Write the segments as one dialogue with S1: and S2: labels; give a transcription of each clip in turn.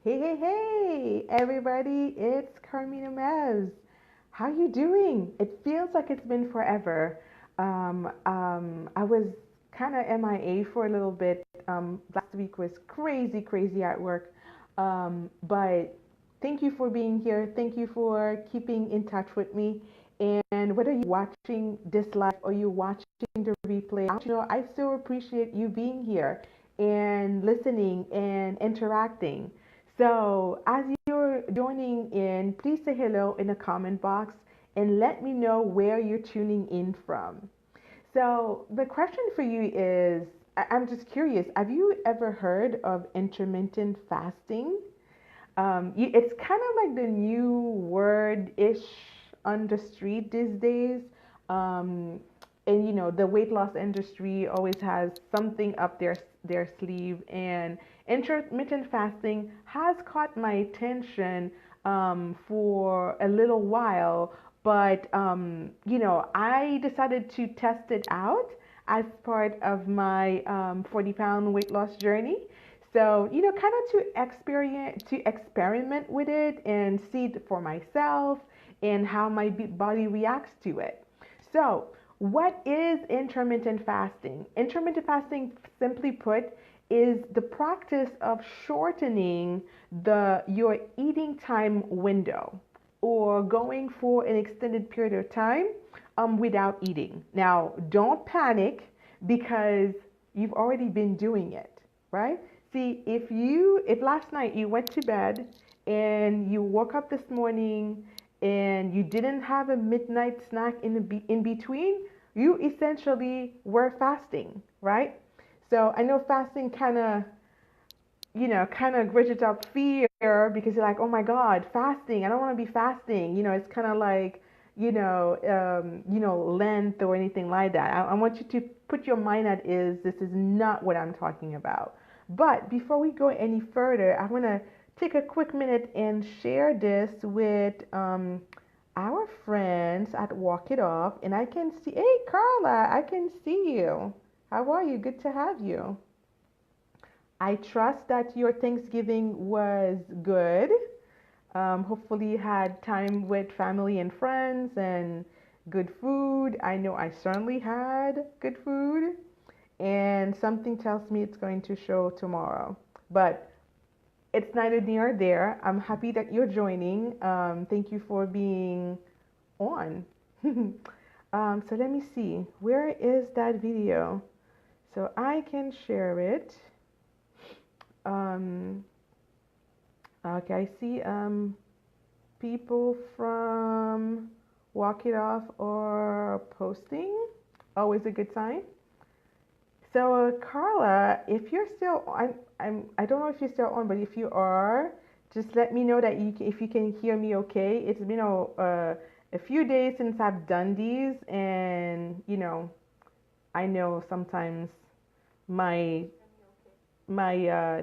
S1: Hey, everybody, it's Carmina Mez. How you doing? It feels like it's been forever. I was kind of MIA for a little bit. Last week was crazy at work. But thank you for being here. Thank you for keeping in touch with me. And whether you're watching this live or you're watching the replay, I still appreciate you being here and listening and interacting. So, as you're joining in, please say hello in the comment box and let me know where you're tuning in from. So, the question for you is I'm just curious, have you ever heard of intermittent fasting? It's kind of like the new word ish on the street these days. Um, and the weight loss industry always has something up their sleeve, and intermittent fasting has caught my attention for a little while. But I decided to test it out as part of my 40-pound weight loss journey. So, kind of to experiment with it and see it for myself and how my body reacts to it. So, what is intermittent fasting? Intermittent fasting, simply put, is the practice of shortening the your eating time window or going for an extended period of time without eating. Now, don't panic because you've already been doing it, right? See, if last night you went to bed and you woke up this morning and you didn't have a midnight snack in between, you essentially were fasting, right? So I know fasting kind of bridges up fear because you're like, oh my God, fasting. I don't want to be fasting. It's kind of like, length or anything like that. I want you to put your mind at is this is not what I'm talking about. But before we go any further, I want to take a quick minute and share this with our friends at Walk It Off. And I can see, hey, Carla, I can see you. How are you? Good to have you. I trust that your Thanksgiving was good. Hopefully, you had time with family and friends and good food. I know I certainly had good food, and something tells me it's going to show tomorrow. But it's neither near nor there. I'm happy that you're joining. Thank you for being on. So let me see. Where is that video? So I can share it. Um, okay, I see people from Walk It Off or posting. Always a good sign. So Carla, if you're still on, I don't know if you're still on, but if you are, just let me know that if you can hear me okay. It's been a few days since I've done these, and I know sometimes my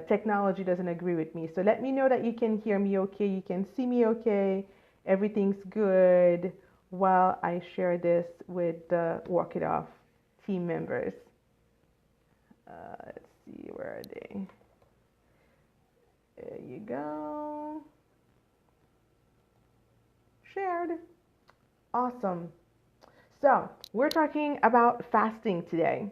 S1: technology doesn't agree with me. So let me know that you can hear me okay, you can see me okay, everything's good while I share this with the Walk It Off team members. Let's see, where are they? There you go. Shared. Awesome. So we're talking about fasting today.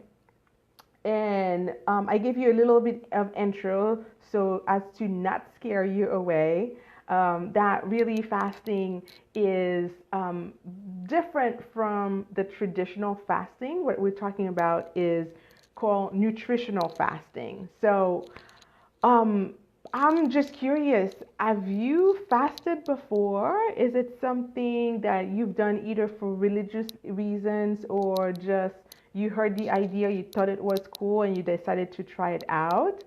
S1: And I give you a little bit of intro so as to not scare you away. That really fasting is different from the traditional fasting. What we're talking about is called nutritional fasting. So um, I'm just curious, have you fasted before? Is it something that you've done either for religious reasons or just you heard the idea, you thought it was cool, and you decided to try it out?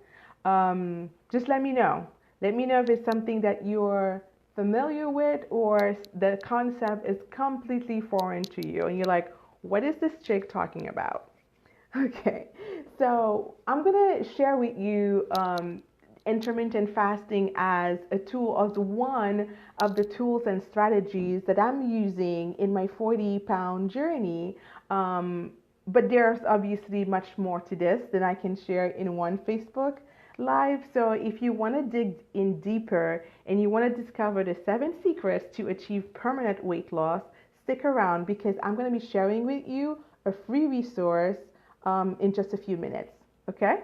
S1: Just let me know. Let me know if it's something that you're familiar with or the concept is completely foreign to you and you're like, what is this chick talking about? Okay, so I'm gonna share with you intermittent fasting as a tool, as one of the tools and strategies that I'm using in my 40-pound journey. But there's obviously much more to this than I can share in one Facebook live. So if you want to dig in deeper and you want to discover the 7 secrets to achieve permanent weight loss, stick around because I'm going to be sharing with you a free resource in just a few minutes. Okay?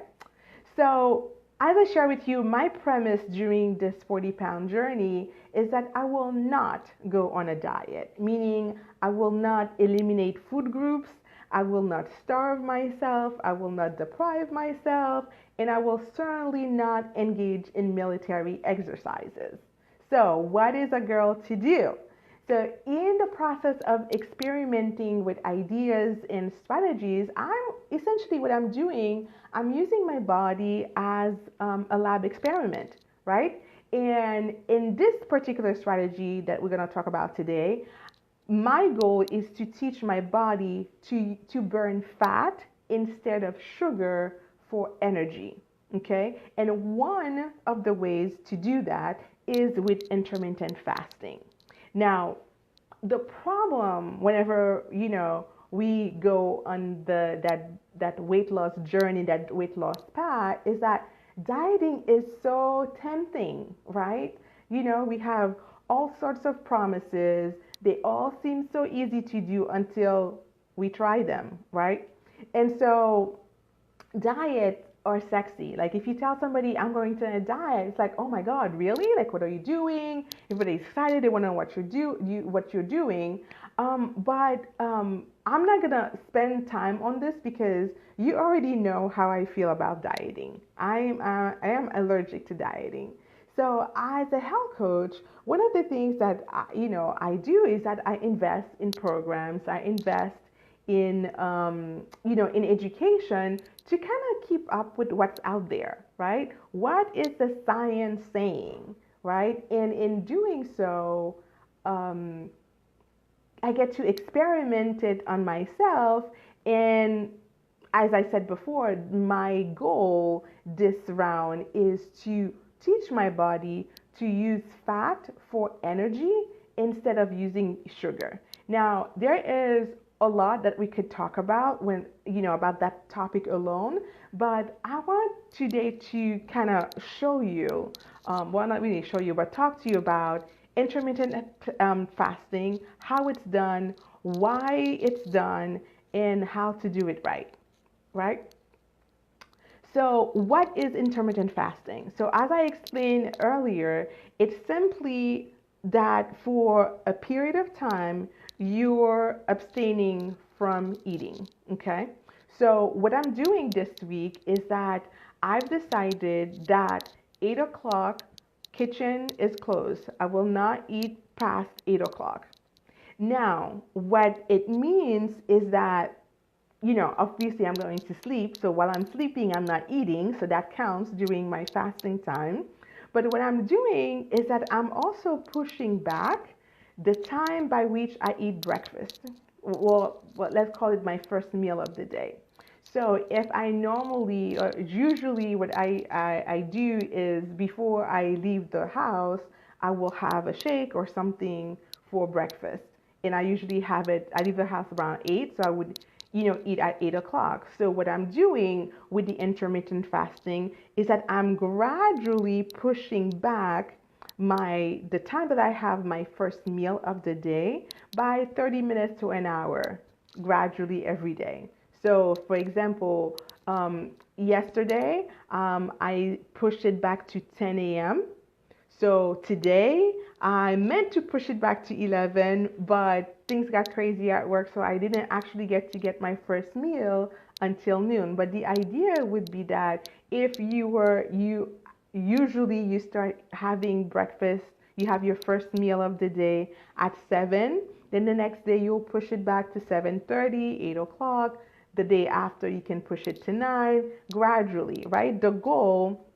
S1: So, as I share with you, my premise during this 40-pound journey is that I will not go on a diet, meaning I will not eliminate food groups, I will not starve myself, I will not deprive myself, and I will certainly not engage in military exercises. So, what is a girl to do? So, in the process of experimenting with ideas and strategies, what I'm doing, I'm using my body as a lab experiment, right? And in this particular strategy that we're going to talk about today, my goal is to teach my body to burn fat instead of sugar for energy. Okay? And one of the ways to do that is with intermittent fasting. Now, the problem whenever, we go on that weight loss journey, that weight loss path, is that dieting is so tempting, right? We have all sorts of promises. They all seem so easy to do until we try them, right? And so diets are sexy. Like if you tell somebody I'm going to a diet, it's like, oh my God, really? Like what are you doing? Everybody's excited, they want to know what you're doing. But I'm not gonna spend time on this because you already know how I feel about dieting. I am allergic to dieting. So as a health coach, one of the things that I do is that I invest in programs. I invest in in education to kind of keep up with what's out there, right? What is the science saying, right? And in doing so, I get to experiment it on myself. And as I said before, my goal this round is to teach my body to use fat for energy instead of using sugar. Now, there is a lot that we could talk about about that topic alone, but I want today to kind of show you, well, not really show you, but talk to you about intermittent fasting, how it's done, why it's done, and how to do it right, right? So, what is intermittent fasting? So, as I explained earlier, it's simply that for a period of time, you're abstaining from eating. Okay. So, what I'm doing this week is that I've decided that 8 o'clock kitchen is closed. I will not eat past 8 o'clock. Now, what it means is that obviously I'm going to sleep. So while I'm sleeping, I'm not eating. So that counts during my fasting time. But what I'm doing is that I'm also pushing back the time by which I eat breakfast. Well, let's call it my first meal of the day. So if I normally, or usually what I do is before I leave the house, I will have a shake or something for breakfast. And I usually I leave the house around 8, so I would eat at 8 o'clock. So what I'm doing with the intermittent fasting is that I'm gradually pushing back the time that I have my first meal of the day by 30 minutes to an hour, gradually every day. So for example, yesterday I pushed it back to 10 a.m. So today I meant to push it back to 11, but things got crazy at work, so I didn't actually get to get my first meal until noon. But the idea would be that if you usually you start having breakfast, you have your first meal of the day at 7, then the next day you'll push it back to 7:30, 8 o'clock. The day after you can push it to 9, gradually, right? The goal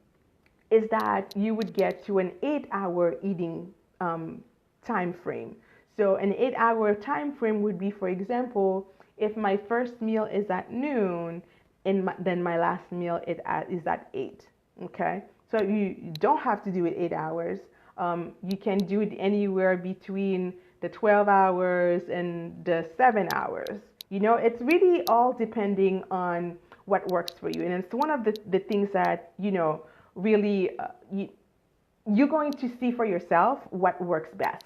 S1: is that you would get to an 8-hour eating time frame. So an 8-hour time frame would be, for example, if my first meal is at noon, and then my last meal is at 8. Okay, so you don't have to do it 8 hours. You can do it anywhere between the 12 hours and the 7 hours. It's really all depending on what works for you. And it's one of the things that, really, you're going to see for yourself what works best.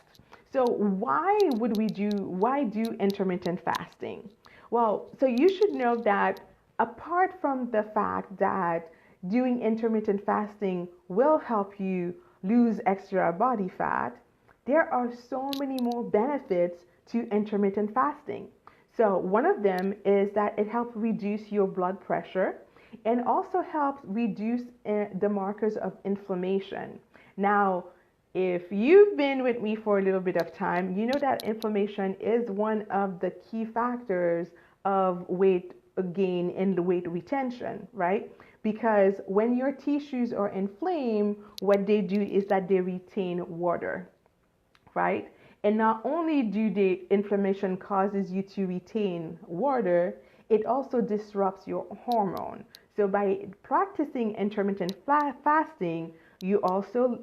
S1: So why do intermittent fasting? Well, so you should know that apart from the fact that doing intermittent fasting will help you lose extra body fat, there are so many more benefits to intermittent fasting. So one of them is that it helps reduce your blood pressure and also helps reduce the markers of inflammation. Now, if you've been with me for a little bit of time, you know that inflammation is one of the key factors of weight gain and weight retention, right? Because when your tissues are inflamed, what they do is that they retain water, right? And not only do the inflammation causes you to retain water, it also disrupts your hormone. So by practicing intermittent fasting, you also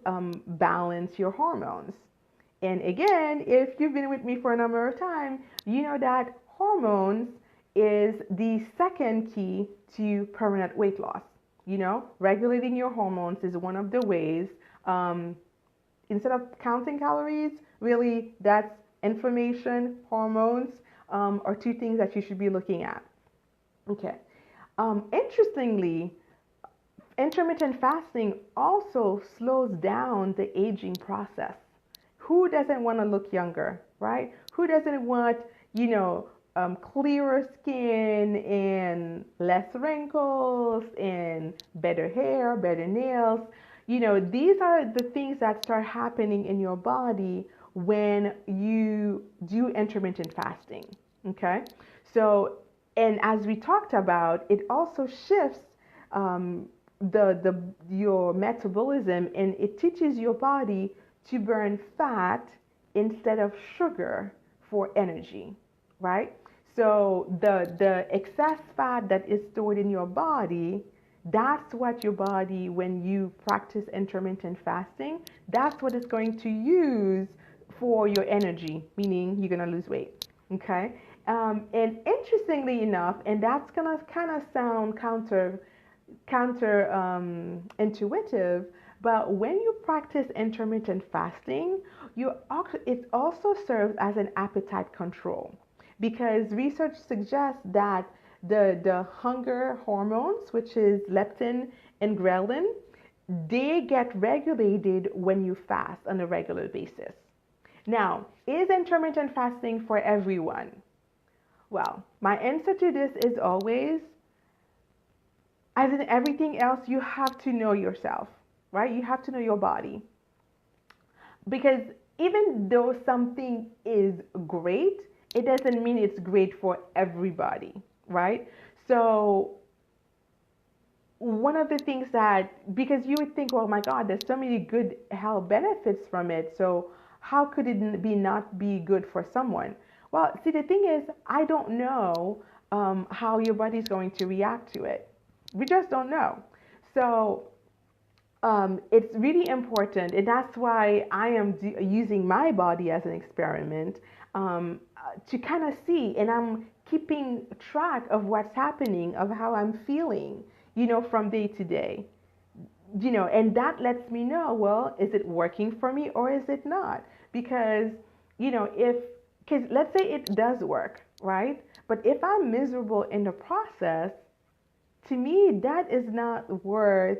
S1: balance your hormones. And again, if you've been with me for a number of time, you know that hormones is the second key to permanent weight loss. You know, regulating your hormones is one of the ways. Instead of counting calories, really, that's inflammation, hormones, are two things that you should be looking at. Okay. Interestingly, intermittent fasting also slows down the aging process. Who doesn't want to look younger, right? Who doesn't want, you know, clearer skin and less wrinkles and better hair, better nails? You know, these are the things that start happening in your body when you do intermittent fasting. Okay? So, and as we talked about, it also shifts your metabolism, and it teaches your body to burn fat instead of sugar for energy, right? So the excess fat that is stored in your body, that's what your body, when you practice intermittent fasting, that's what it's going to use for your energy, meaning you're going to lose weight. Okay? And interestingly enough, and that's going to kind of sound counter intuitive, but when you practice intermittent fasting, it also serves as an appetite control, because research suggests that the hunger hormones, which is leptin and ghrelin, they get regulated when you fast on a regular basis. Now, is intermittent fasting for everyone? Well, my answer to this is always, as in everything else, you have to know yourself, right? You have to know your body. Because even though something is great, it doesn't mean it's great for everybody, right? So one of the things that, because you would think, well, my God, there's so many good health benefits from it, so how could it not be good for someone? Well, see, the thing is, I don't know how your body's going to react to it. We just don't know. So it's really important, and that's why I am using my body as an experiment to kind of see, and I'm keeping track of what's happening, of how I'm feeling, you know, from day to day, you know, and that lets me know, well, is it working for me or is it not? Because, you know, because let's say it does work, right? But if I'm miserable in the process, to me, that is not worth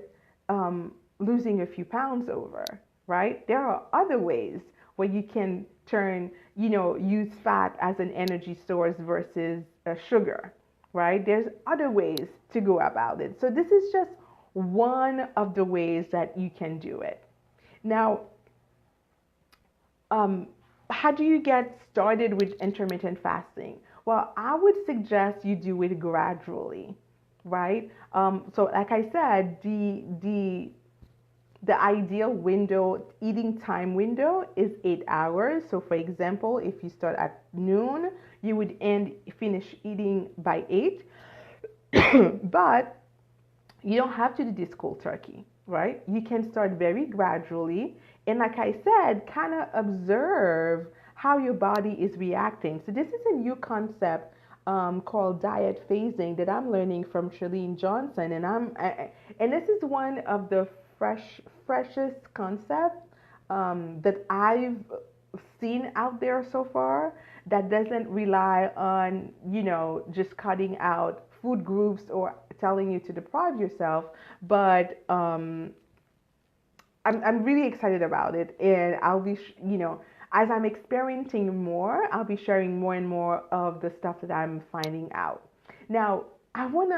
S1: losing a few pounds over, right? There are other ways where you can use fat as an energy source versus sugar, right? There's other ways to go about it. So this is just one of the ways that you can do it. Now, how do you get started with intermittent fasting? Well, I would suggest you do it gradually, right? So like I said, the ideal eating time window is 8 hours. So for example, if you start at noon, you would finish eating by 8. But you don't have to do this cold turkey, right? You can start very gradually. And like I said, kind of observe how your body is reacting. So this is a new concept called diet phasing that I'm learning from Chalene Johnson. And this is one of the freshest concept that I've seen out there so far that doesn't rely on, just cutting out food groups or telling you to deprive yourself, but I'm really excited about it, and I'll be, as I'm experimenting more, I'll be sharing more and more of the stuff that I'm finding out. Now, I want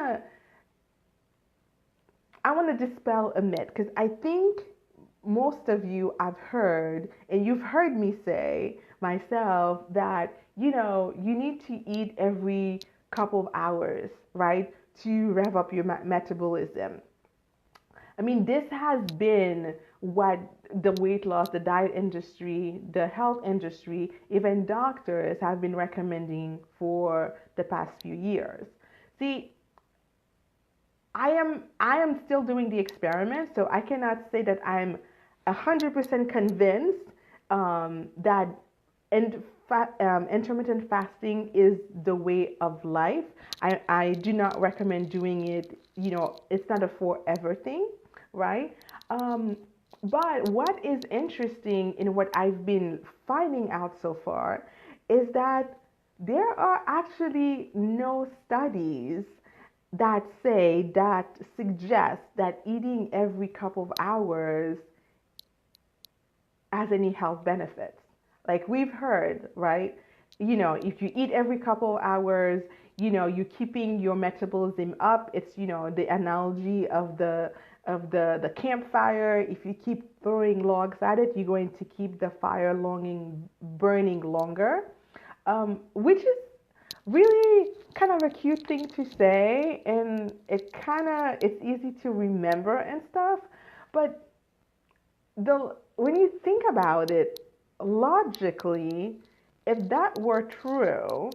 S1: to dispel a myth because I think most of you I've heard, and you've heard me say myself that, you need to eat every couple of hours, right, to rev up your metabolism. I mean, this has been what the weight loss, the diet industry, the health industry, even doctors have been recommending for the past few years. See, I am still doing the experiment, so I cannot say that I'm 100% convinced that intermittent fasting is the way of life. I do not recommend doing it. It's not a forever thing, right? But what is interesting in what I've been finding out so far is that there are actually no studies that suggest that eating every couple of hours has any health benefits. Like we've heard, right? If you eat every couple of hours, you're keeping your metabolism up. It's, the analogy of the campfire. If you keep throwing logs at it, you're going to keep the fire burning longer, which is really kind of a cute thing to say, and it's easy to remember and stuff. But when you think about it logically, if that were true,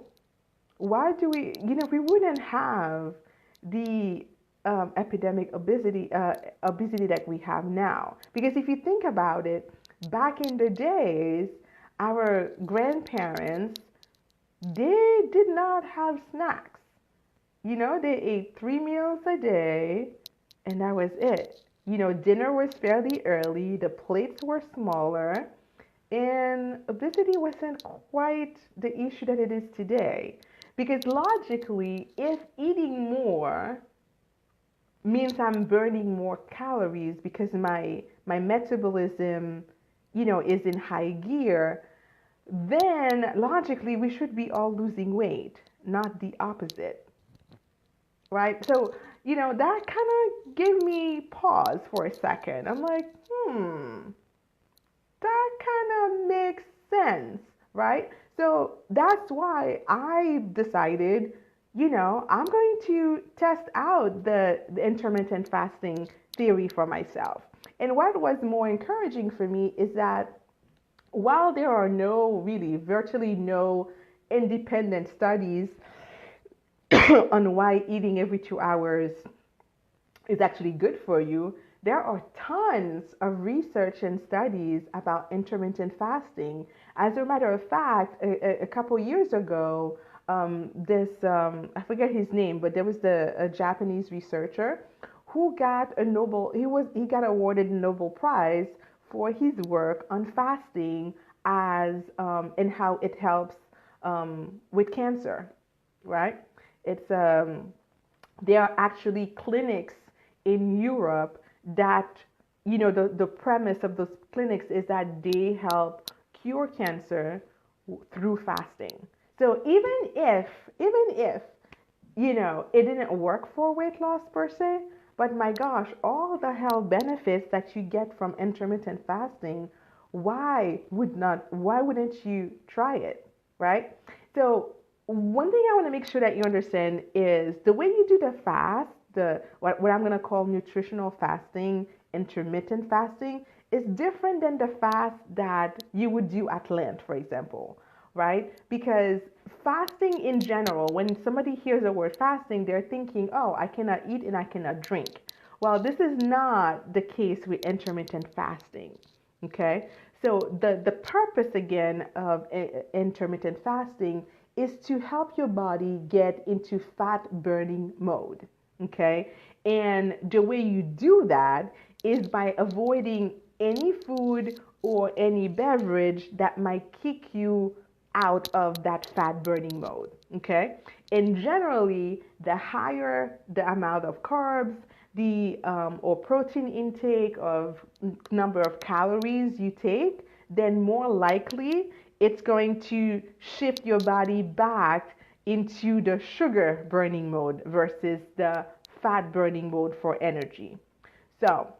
S1: why do we wouldn't have the epidemic obesity that we have now? Because if you think about it, back in the days, our grandparents, they did not have snacks. They ate 3 meals a day, and that was it. Dinner was fairly early, the plates were smaller, and obesity wasn't quite the issue that it is today. Because logically, if eating more means I'm burning more calories because my metabolism, is in high gear, then logically we should be all losing weight, not the opposite, right? So, that kind of gave me pause for a second. I'm like, that kind of makes sense, right? So that's why I decided, I'm going to test out the intermittent fasting theory for myself. And what was more encouraging for me is that while there are virtually no independent studies on why eating every 2 hours is actually good for you, there are tons of research and studies about intermittent fasting. As a matter of fact, a couple years ago, I forget his name, but there was a Japanese researcher who got he got awarded a Nobel Prize for his work on fasting and how it helps with cancer, right? There are actually clinics in Europe that, the premise of those clinics is that they help cure cancer through fasting. So even if it didn't work for weight loss per se, but my gosh, all the health benefits that you get from intermittent fasting, why wouldn't you try it, right? So one thing I want to make sure that you understand is the way you do the fast, what I'm going to call nutritional fasting, intermittent fasting, is different than the fast that you would do at Lent, for example, right? Because fasting in general, when somebody hears the word fasting, they're thinking, oh, I cannot eat and I cannot drink. Well, this is not the case with intermittent fasting, okay? So the purpose, again, of intermittent fasting is to help your body get into fat burning mode, okay? And the way you do that is by avoiding any food or any beverage that might kick you out of that fat burning mode. Okay? And generally, the higher the amount of carbs, the or protein intake of number of calories you take, then more likely it's going to shift your body back into the sugar burning mode versus the fat burning mode for energy. So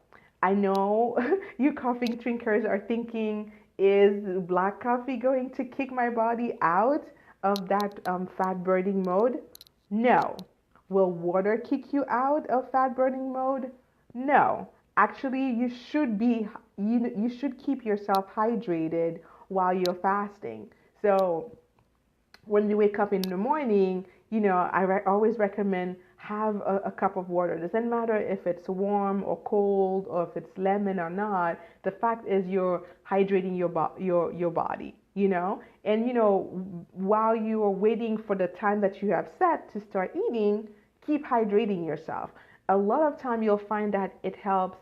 S1: I know you coffee drinkers are thinking, is black coffee going to kick my body out of that fat burning mode? No. Will water kick you out of fat burning mode? No. Actually, you should keep yourself hydrated while you're fasting. So when you wake up in the morning, always recommend have a cup of water. It doesn't matter if it's warm or cold or if it's lemon or not. The fact is you're hydrating your body, And while you are waiting for the time that you have set to start eating, keep hydrating yourself. A lot of time you'll find that it helps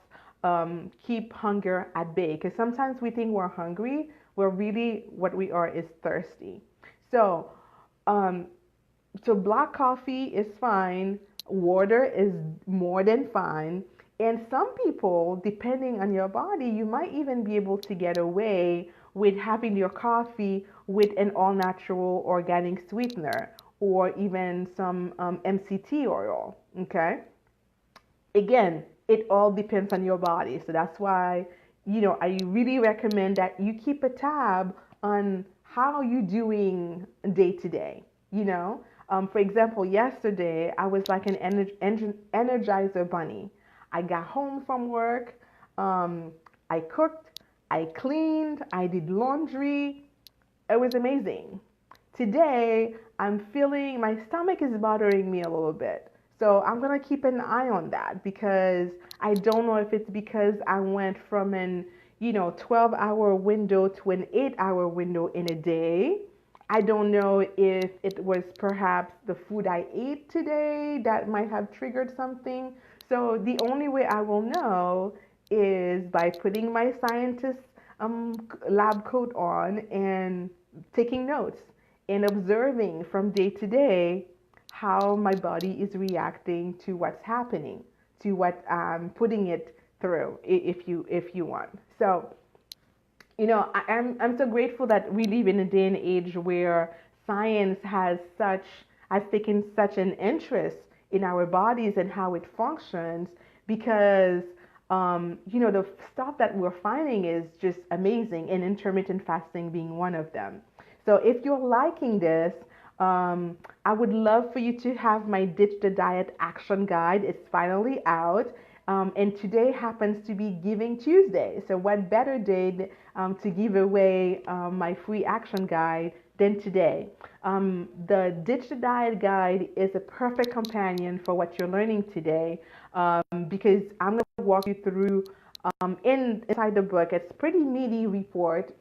S1: keep hunger at bay because sometimes we think we're hungry, where really what we are is thirsty. So, um, so black coffee is fine. Water is more than fine. And some people, depending on your body, you might even be able to get away with having your coffee with an all natural organic sweetener or even some MCT oil. Okay. Again, it all depends on your body. So that's why, I really recommend that you keep a tab on how you're doing day to day. For example, yesterday I was like an energizer bunny. I got home from work, I cooked, I cleaned, I did laundry. It was amazing. Today, I'm feeling my stomach is bothering me a little bit. So I'm going to keep an eye on that because I don't know if it's because I went from an 12-hour window to an 8-hour window in a day. I don't know if it was perhaps the food I ate today that might have triggered something. So the only way I will know is by putting my scientist lab coat on and taking notes and observing from day to day how my body is reacting to what's happening, to what I'm putting it through, if you want. So, I'm so grateful that we live in a day and age where science has taken such an interest in our bodies and how it functions because the stuff that we're finding is just amazing, and intermittent fasting being one of them. So if you're liking this, I would love for you to have my Ditch the Diet Action Guide. It's finally out. And today happens to be Giving Tuesday. So what better day to give away my free action guide than today? The Ditch the Diet Guide is a perfect companion for what you're learning today because I'm going to walk you through inside the book. It's a pretty meaty report.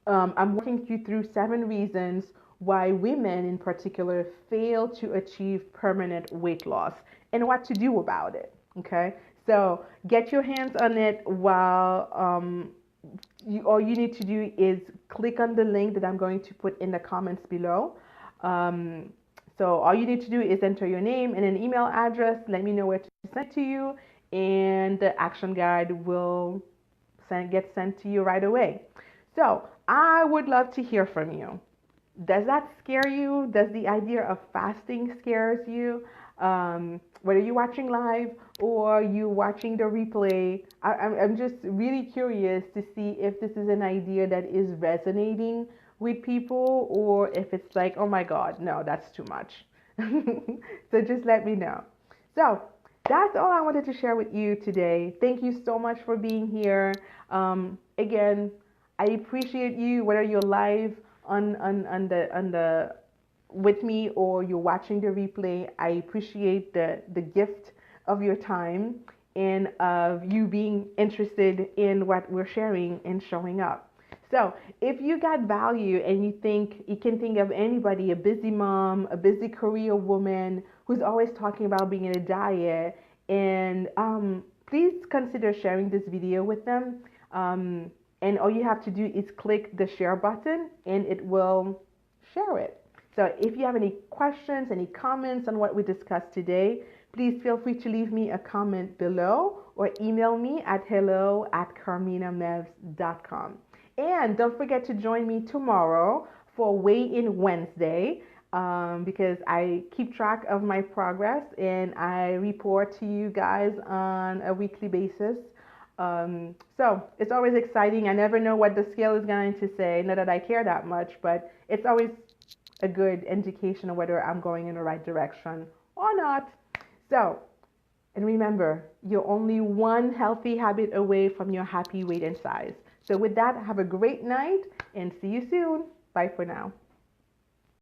S1: I'm walking you through 7 reasons why women in particular fail to achieve permanent weight loss and what to do about it. Okay, so get your hands on it while all you need to do is click on the link that I'm going to put in the comments below. So all you need to do is enter your name and an email address. Let me know where to send to you, and the action guide will get sent to you right away. So I would love to hear from you. Does that scare you? Does the idea of fasting scares you? Whether you're watching live or you watching the replay, I'm just really curious to see if this is an idea that is resonating with people or if it's like, oh my God, no, that's too much. So just let me know. So that's all I wanted to share with you today. Thank you so much for being here. Again, I appreciate you, whether you're live on the with me or you're watching the replay. I appreciate the gift of your time and of you being interested in what we're sharing and showing up. So if you got value and you can think of anybody, a busy mom, a busy career woman who's always talking about being in a diet, and please consider sharing this video with them. And all you have to do is click the share button and it will share it. So if you have any questions, any comments on what we discussed today, please feel free to leave me a comment below or email me at hello@carminamevs.com. And don't forget to join me tomorrow for Weigh-In Wednesday, because I keep track of my progress and I report to you guys on a weekly basis. So it's always exciting. I never know what the scale is going to say, not that I care that much, but it's always a good indication of whether I'm going in the right direction or not. So, and remember, you're only one healthy habit away from your happy weight and size. So with that, have a great night and see you soon. Bye for now.